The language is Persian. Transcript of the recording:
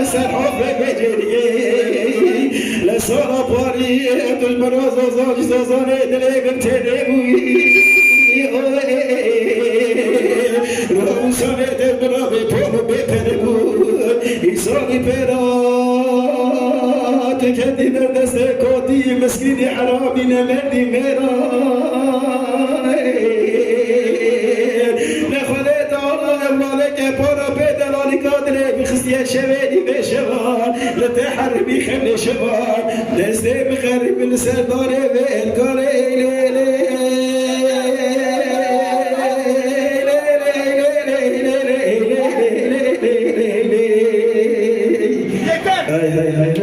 سرحب بجري لسورة بارية المروز وزوج زوزوني دلي بمتني رو سانه دل برا بپونو بپنگو ایسانی پیرات کدی در دست کودی مسکینی حرامی نمردی میرا نخواله دارا مالک پارا بدلانی کادره بخستی شویدی بشوان لتحربی خلی شوان دسته بخرب لسرداره و الکاره هاي